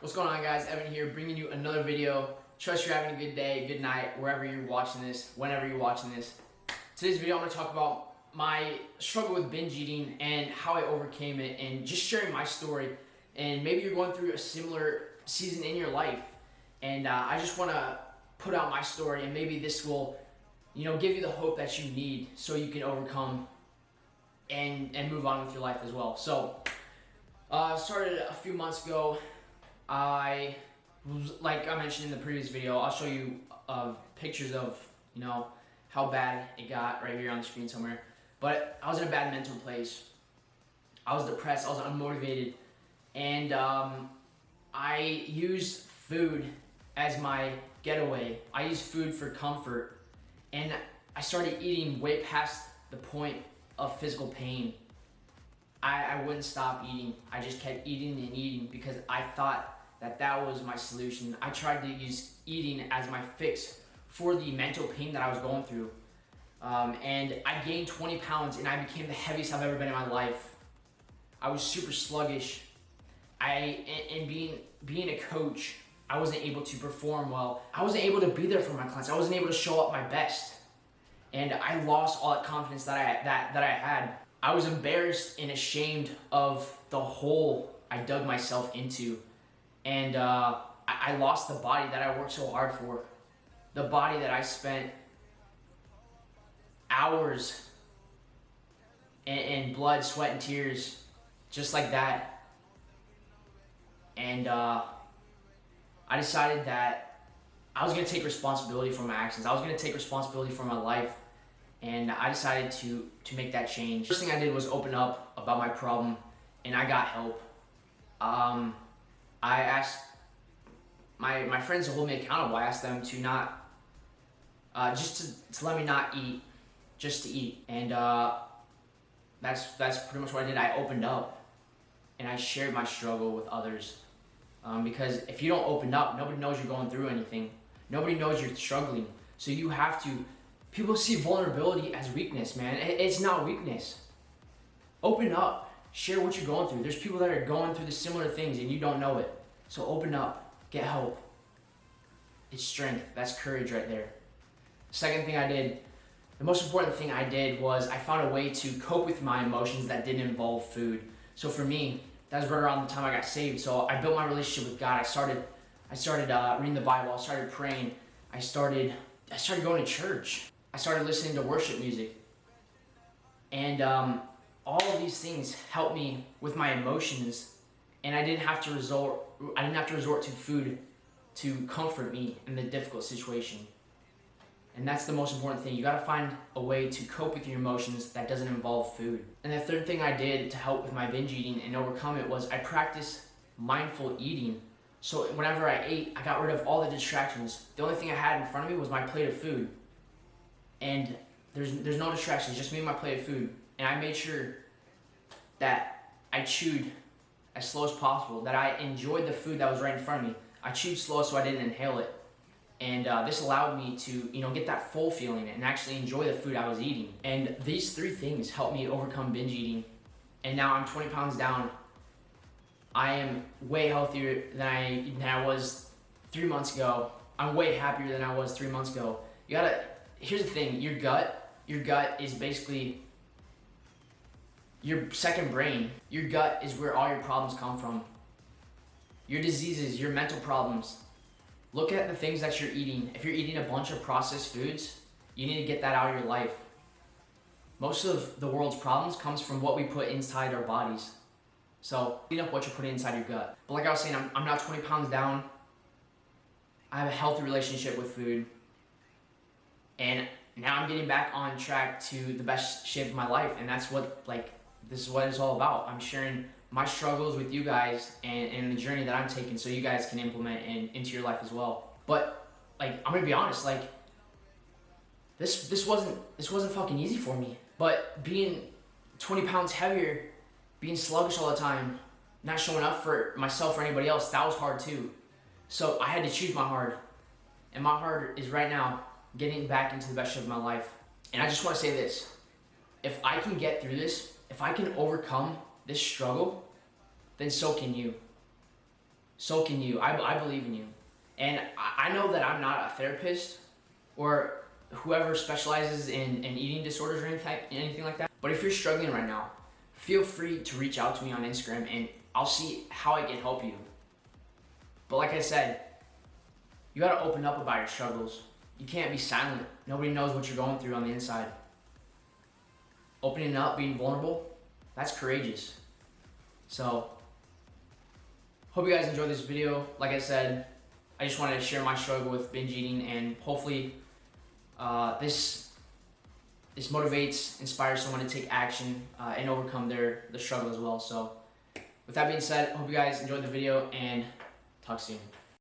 What's going on, guys? Evan here, bringing you another video. Trust you're having a good day, good night, wherever you're watching this, whenever you're watching this. Today's video, I'm going to talk about my struggle with binge eating and how I overcame it, and just sharing my story. And maybe you're going through a similar season in your life, and I just want to put out my story, and maybe this will, give you the hope that you need so you can overcome and move on with your life as well. So, started a few months ago. Like I mentioned in the previous video, I'll show you pictures of, how bad it got right here on the screen somewhere. But I was in a bad mental place. I was depressed, I was unmotivated, and I used food as my getaway. I used food for comfort, and I started eating way past the point of physical pain. I wouldn't stop eating. I just kept eating and eating because I thought that was my solution. I tried to use eating as my fix for the mental pain that I was going through. And I gained 20 pounds and I became the heaviest I've ever been in my life. I was super sluggish. And being a coach, I wasn't able to perform well. I wasn't able to be there for my clients. I wasn't able to show up my best. And I lost all that confidence that I had. I was embarrassed and ashamed of the hole I dug myself into. And I lost the body that I worked so hard for. The body that I spent hours in blood, sweat, and tears, just like that. And I decided that I was going to take responsibility for my actions. I was going to take responsibility for my life. And I decided to make that change. First thing I did was open up about my problem, and I got help. I asked my friends to hold me accountable. I asked them to not, just to let me not eat, just to eat. And that's pretty much what I did. I opened up, and I shared my struggle with others. Because if you don't open up, nobody knows you're going through anything. Nobody knows you're struggling. So you have to. People see vulnerability as weakness, man. It's not weakness. Open up. Share what you're going through. There's people that are going through the similar things and you don't know it. So open up. Get help. It's strength. That's courage right there. Second thing I did, the most important thing I did was I found a way to cope with my emotions that didn't involve food. So for me, that was right around the time I got saved. So I built my relationship with God. I started reading the Bible. I started praying. I started going to church. I started listening to worship music. And all of these things helped me with my emotions, and I didn't have to resort to food to comfort me in the difficult situation. And that's the most important thing. You gotta find a way to cope with your emotions that doesn't involve food. And the third thing I did to help with my binge eating and overcome it was I practiced mindful eating. So whenever I ate, I got rid of all the distractions. The only thing I had in front of me was my plate of food. And there's no distractions, just me and my plate of food. And I made sure that I chewed as slow as possible, that I enjoyed the food that was right in front of me. I chewed slow so I didn't inhale it. And this allowed me to, get that full feeling and actually enjoy the food I was eating. And these three things helped me overcome binge eating. And now I'm 20 pounds down. I am way healthier than I was 3 months ago. I'm way happier than I was 3 months ago. Here's the thing, your gut is basically your second brain. Your gut is where all your problems come from. Your diseases, your mental problems. Look at the things that you're eating. If you're eating a bunch of processed foods, you need to get that out of your life. Most of the world's problems comes from what we put inside our bodies. So clean up what you're putting inside your gut. But like I was saying, I'm now 20 pounds down. I have a healthy relationship with food. And now I'm getting back on track to the best shape of my life. And that's this is what it's all about. I'm sharing my struggles with you guys and the journey that I'm taking so you guys can implement into your life as well. But I'm gonna be honest, this wasn't fucking easy for me. But being 20 pounds heavier, being sluggish all the time, not showing up for myself or anybody else, that was hard too. So I had to choose my heart. And my heart is right now getting back into the best shape of my life. And I just want to say this. If I can get through this, if I can overcome this struggle, then so can you. So can you. I believe in you. And I know that I'm not a therapist or whoever specializes in eating disorders or anything like that. But if you're struggling right now, feel free to reach out to me on Instagram and I'll see how I can help you. But like I said, you gotta open up about your struggles. You can't be silent. Nobody knows what you're going through on the inside. Opening up, being vulnerable, that's courageous. So, hope you guys enjoyed this video. Like I said, I just wanted to share my struggle with binge eating, and hopefully this motivates, inspires someone to take action and overcome the struggle as well. So with that being said, hope you guys enjoyed the video and talk soon.